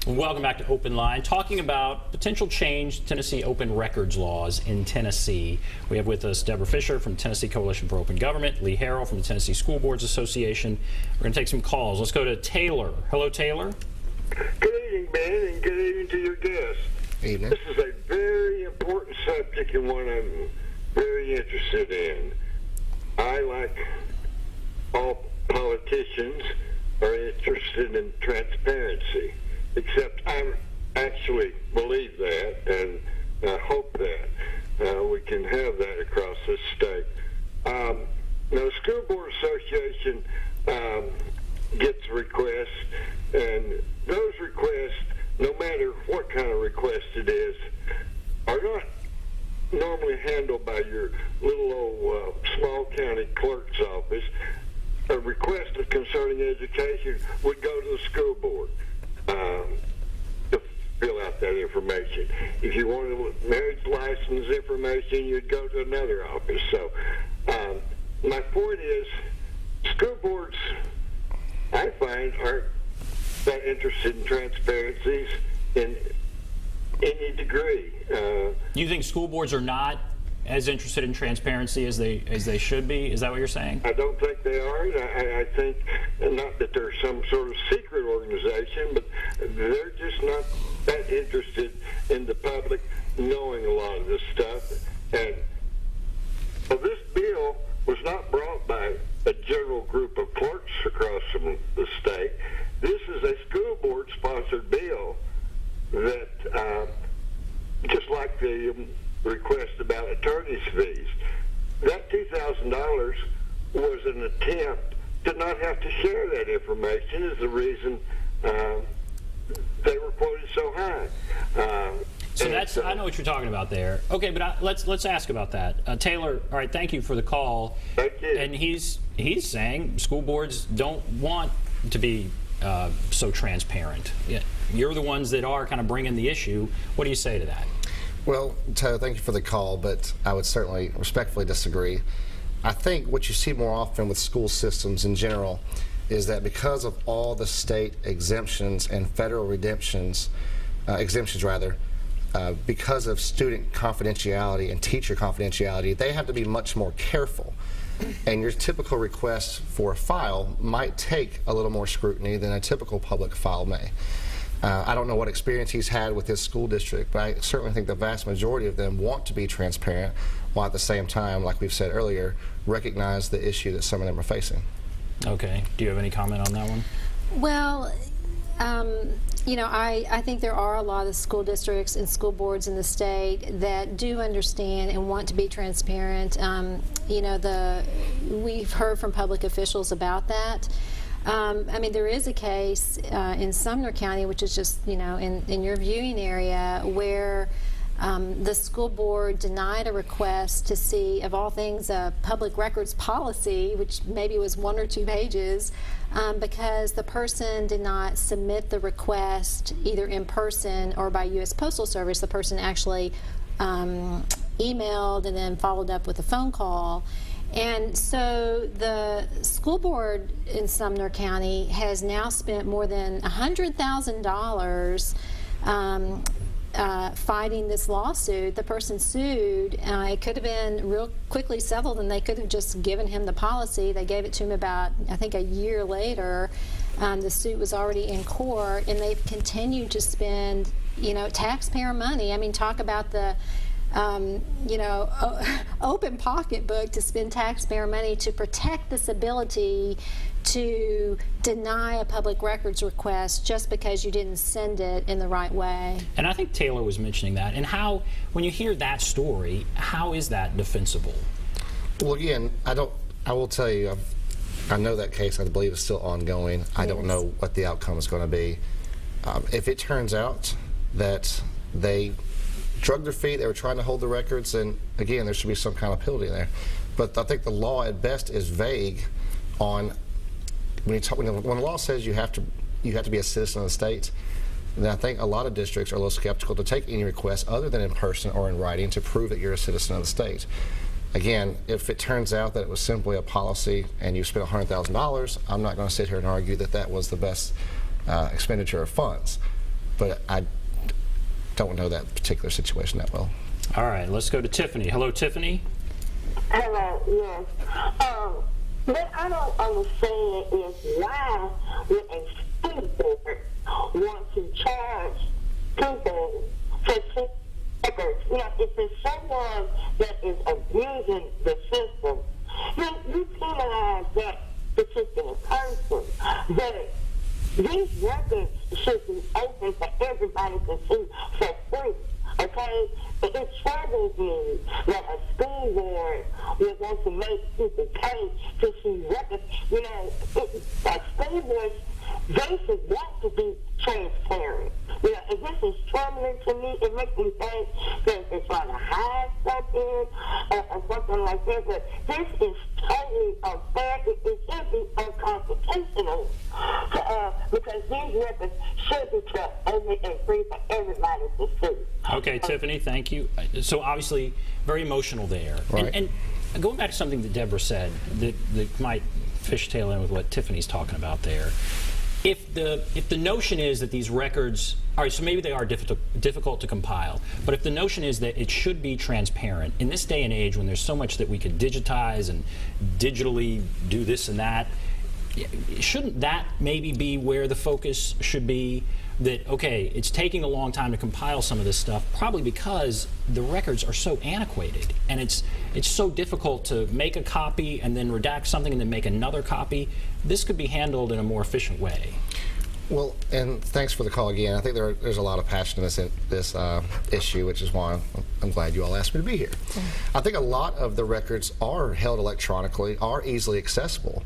Welcome back to OpenLine, talking about potential change to Tennessee open records laws in Tennessee. We have with us Deborah Fisher from Tennessee Coalition for Open Government, Lee Harrell from the Tennessee School Boards Association. We're going to take some calls. Let's go to Taylor. Hello, Taylor. Good evening, Ben, and good evening to your guests. Evening. This is a very important subject and one I'm very interested in. I, like all politicians, are interested in transparency, except I actually believe that and I hope that we can have that across this state. Now, the School Board Association gets requests, and those requests, no matter what kind of request it is, are not normally handled by your little old small county clerk's office. A request concerning education would go to the school board to fill out that information. If you wanted marriage license information, you'd go to another office. So my point is, school boards, I find, aren't that interested in transparencies in any degree. You think school boards are not as interested in transparency as they should be? Is that what you're saying? I don't think they are. I think not that they're some sort of secret organization, but they're just not that interested in the public knowing a lot of this stuff. And well, this bill was not brought by a general group of clerks across the state. This is a school board sponsored bill that, just like the request about attorney's fees, that $2,000 was an attempt to not have to share that information, is the reason they were quoted so high. So that's, I know what you're talking about there. Okay, but let's ask about that. Taylor, all right, thank you for the call. Thank you. And he's saying school boards don't want to be so transparent. Yeah, you're the ones that are kind of bringing the issue. What do you say to that? Well, Taylor, thank you for the call, but I would certainly respectfully disagree. I think what you see more often with school systems in general is that because of all the state exemptions and federal exemptions, because of student confidentiality and teacher confidentiality, they have to be much more careful. And your typical request for a file might take a little more scrutiny than a typical public file may. I don't know what experience he's had with his school district, but I certainly think the vast majority of them want to be transparent, while at the same time, like we've said earlier, recognize the issue that some of them are facing. Okay. Do you have any comment on that one? Well, you know, I think there are a lot of school districts and school boards in the state that do understand and want to be transparent. You know, we've heard from public officials about that. I mean, there is a case in Sumner County, which is just, you know, in your viewing area, where the school board denied a request to see, of all things, a public records policy, which maybe was 1 or 2 pages, because the person did not submit the request either in person or by U.S. Postal Service. The person actually emailed and then followed up with a phone call. And so the school board in Sumner County has now spent more than $100,000 fighting this lawsuit. The person sued. It could have been real quickly settled, and they could have just given him the policy. They gave it to him about, I think, a year later. The suit was already in court, and they've continued to spend, you know, taxpayer money. I mean, talk about the you know, open pocketbook to spend taxpayer money to protect this ability to deny a public records request just because you didn't send it in the right way. And I think Taylor was mentioning that. And how, when you hear that story, how is that defensible? Well, again, I will tell you, I know that case, I believe, is still ongoing. I don't know what the outcome is going to be. If it turns out that they drug their feet, they were trying to hold the records, and again, there should be some kind of penalty there. But I think the law at best is vague on when the law says you have to be a citizen of the state. Then I think a lot of districts are a little skeptical to take any request other than in person or in writing to prove that you're a citizen of the state. Again, if it turns out that it was simply a policy and you spent $100,000, I'm not going to sit here and argue that that was the best expenditure of funds. but I don't know that particular situation that well. All right, let's go to Tiffany. Hello, Tiffany. Hello, yes. What I don't understand is why would a school board want to charge people for sick records? You know, if it's someone that is abusing the system, then you penalize that particular person. But these records should be open for everybody to see for free. Okay? But it troubles me that a school board would want to make people pay to see records. You know, school boards, they should want to be transparent. You know, and this is troubling to me. It makes me think that they're trying to hide something or something like that. But this is totally unfair. It should be unconstitutional because these records should be kept open and free for everybody to see. Okay, Tiffany, thank you. So obviously, very emotional there. Right. And going back to something that Deborah said that might fishtail in with what Tiffany's talking about there. If the notion is that these records, all right, so maybe they are difficult to compile, but if the notion is that it should be transparent, in this day and age when there's so much that we could digitize and digitally do this and that, shouldn't that maybe be where the focus should be? That, okay, it's taking a long time to compile some of this stuff, probably because the records are so antiquated, and it's so difficult to make a copy and then redact something and then make another copy. This could be handled in a more efficient way. Well, and thanks for the call again. I think there's a lot of passion in this issue, which is why I'm glad you all asked me to be here. I think a lot of the records are held electronically, are easily accessible,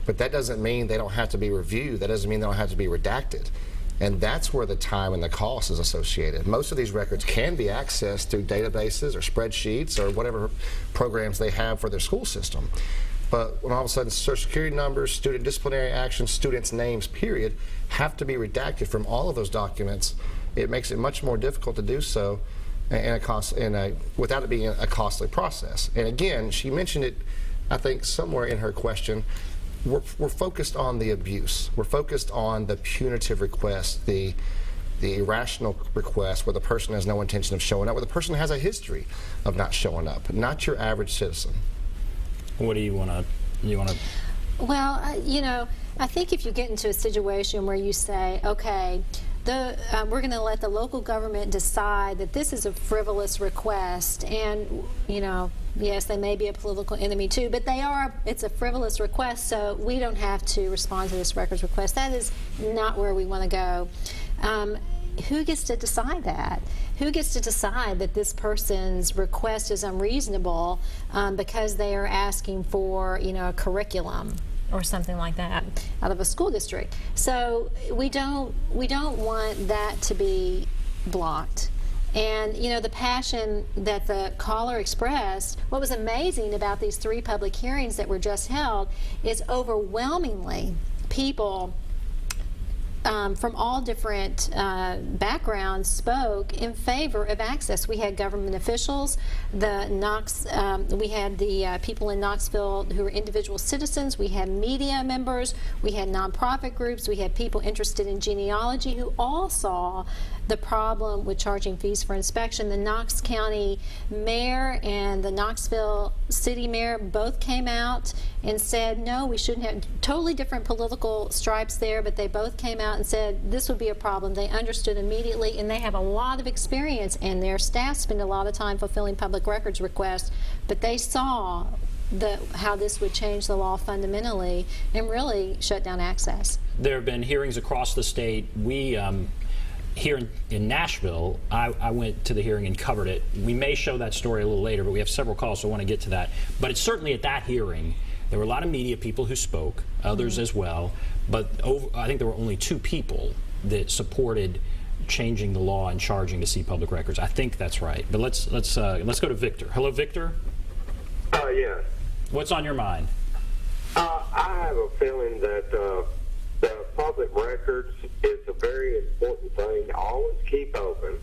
but that doesn't mean they don't have to be reviewed. That doesn't mean they don't have to be redacted. And that's where the time and the cost is associated. Most of these records can be accessed through databases or spreadsheets or whatever programs they have for their school system. But when all of a sudden Social Security numbers, student disciplinary actions, students' names, period, have to be redacted from all of those documents, it makes it much more difficult to do so without it being a costly process. And again, she mentioned it, I think, somewhere in her question. We're focused on the abuse. We're focused on the punitive request, the irrational request where the person has no intention of showing up, where the person has a history of not showing up, not your average citizen. What do you want to? Well, you know, I think if you get into a situation where you say, okay, we're going to let the local government decide that this is a frivolous request, and, you know, yes, they may be a political enemy too, but it's a frivolous request, so we don't have to respond to this records request. That is not where we want to go. Who gets to decide that? Who gets to decide that this person's request is unreasonable because they are asking for, you know, a curriculum or something like that out of a school district? So we don't want that to be blocked. And, you know, the passion that the caller expressed, what was amazing about these 3 public hearings that were just held is overwhelmingly people from all different backgrounds spoke in favor of access. We had government officials, we had the people in Knoxville who were individual citizens, we had media members, we had nonprofit groups, we had people interested in genealogy who all saw the problem with charging fees for inspection. The Knox County mayor and the Knoxville city mayor both came out and said, no, we shouldn't have, totally different political stripes there, but they both came out and said this would be a problem. They understood immediately, and they have a lot of experience, and their staff spend a lot of time fulfilling public records requests, but they saw how this would change the law fundamentally and really shut down access. There have been hearings across the state. We here in Nashville, I went to the hearing and covered it. We may show that story a little later, but we have several calls, so I want to get to that. But it's certainly at that hearing, there were a lot of media people who spoke, others as well, but I think there were only 2 people that supported changing the law and charging to see public records. I think that's right. But let's go to Victor. Hello, Victor. Yeah. What's on your mind? I have a feeling that the public records is a very important thing to always keep open.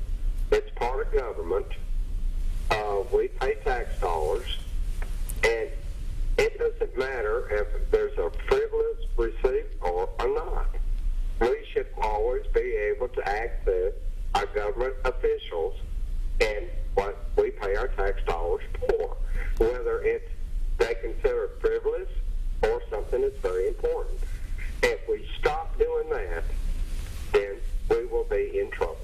It's part of government. We pay tax dollars, and it doesn't matter if there's a frivolous receipt or not. We should always be able to access access our government officials and what we pay our tax dollars for, whether it's they consider it frivolous or something that's very important. If we stop doing that, then we will be in trouble.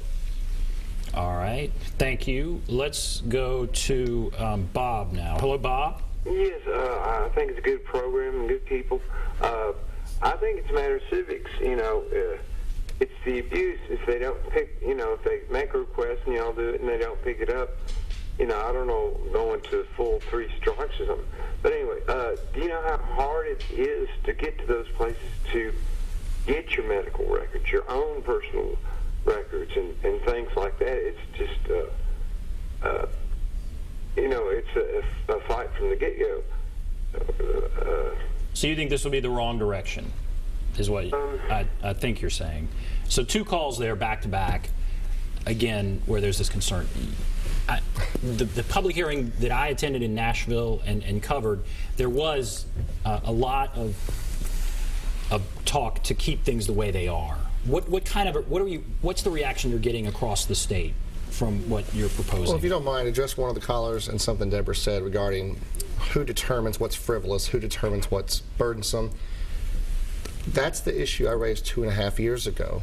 All right. Thank you. Let's go to Bob now. Hello, Bob. Yes, I think it's a good program and good people. I think it's a matter of civics. It's the abuse. If they don't pick, if they make a request and y'all do it and they don't pick it up, I don't know, going to full 3 strikes or something. But anyway, do you know how hard it is to get to those places to get your medical records, your own personal records, and things like that? It's just, it's a fight from the get-go. So you think this will be the wrong direction, is what I think you're saying. So 2 calls there back to back, again, where there's this concern. The public hearing that I attended in Nashville and covered, there was a lot of talk to keep things the way they are. What's the reaction you're getting across the state from what you're proposing? Well, if you don't mind, address one of the callers and something Deborah said regarding who determines what's frivolous, who determines what's burdensome. That's the issue I raised 2.5 years ago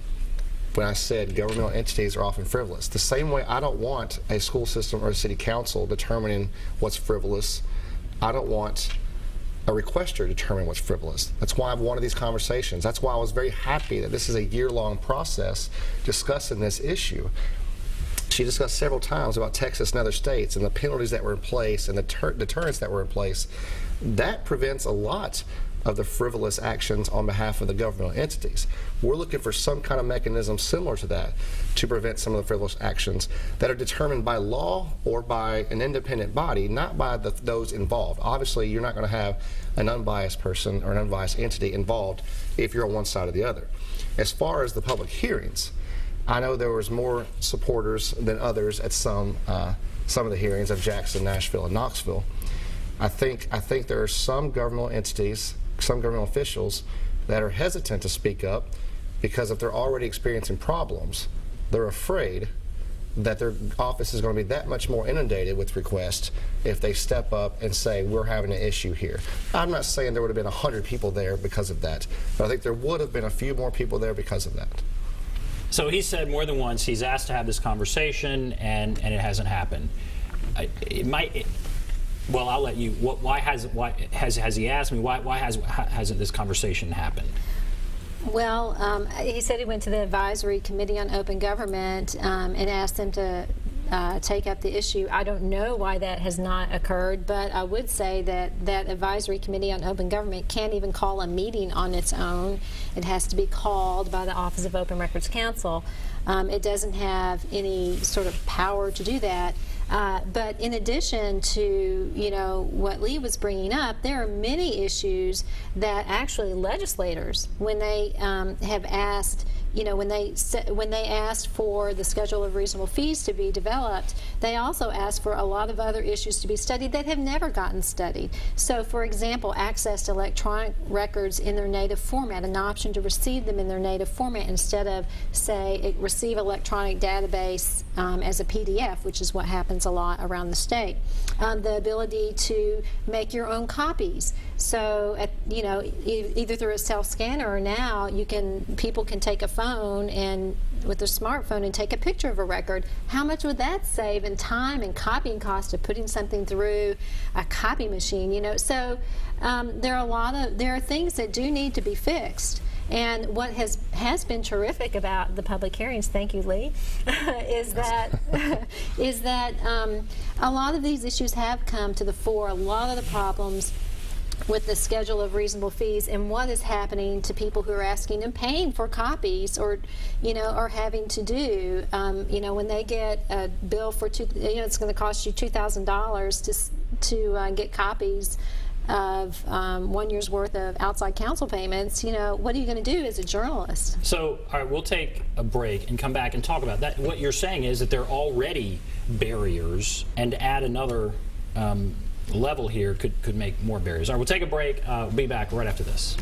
when I said governmental entities are often frivolous. The same way I don't want a school system or a city council determining what's frivolous, I don't want a requester determining what's frivolous. That's why I've wanted these conversations. That's why I was very happy that this is a year-long process discussing this issue. She discussed several times about Texas and other states and the penalties that were in place and the deterrents that were in place. That prevents a lot of the frivolous actions on behalf of the governmental entities. We're looking for some kind of mechanism similar to that to prevent some of the frivolous actions that are determined by law or by an independent body, not by those involved. Obviously, you're not going to have an unbiased person or an unbiased entity involved if you're on one side or the other. As far as the public hearings, I know there was more supporters than others at some of the hearings of Jackson, Nashville, and Knoxville. I think there are some governmental entities, some governmental officials that are hesitant to speak up because if they're already experiencing problems, they're afraid that their office is going to be that much more inundated with requests if they step up and say, we're having an issue here. I'm not saying there would have been 100 people there because of that, but I think there would have been a few more people there because of that. So he said more than once he's asked to have this conversation and it hasn't happened. Well, I'll let you. Why has he asked me? Why hasn't this conversation happened? Well, he said he went to the advisory committee on open government and asked them to take up the issue. I don't know why that has not occurred, but I would say that that advisory committee on open government can't even call a meeting on its own. It has to be called by the Office of Open Records Counsel. It doesn't have any sort of power to do that. But in addition to, what Lee was bringing up, there are many issues that actually legislators, when they have asked, when they asked for the schedule of reasonable fees to be developed, they also asked for a lot of other issues to be studied that have never gotten studied. So, for example, access to electronic records in their native format, an option to receive them in their native format instead of, say, receive electronic database as a PDF, which is what happens a lot around the state. The ability to make your own copies. So, either through a self-scanner or now, people can take a phone and with their smartphone and take a picture of a record. How much would that save in time and copying cost of putting something through a copy machine? So there are things that do need to be fixed. And what has been terrific about the public hearings, thank you, Lee, is that a lot of these issues have come to the fore. A lot of the problems with the schedule of reasonable fees and what is happening to people who are asking and paying for copies or having to do, when they get a bill for it's going to cost you $2,000 to get copies of 1 year's worth of outside counsel payments. What are you going to do as a journalist? So, all right, we'll take a break and come back and talk about that. What you're saying is that there are already barriers, and to add another level here could make more barriers. All right, we'll take a break. We'll be back right after this.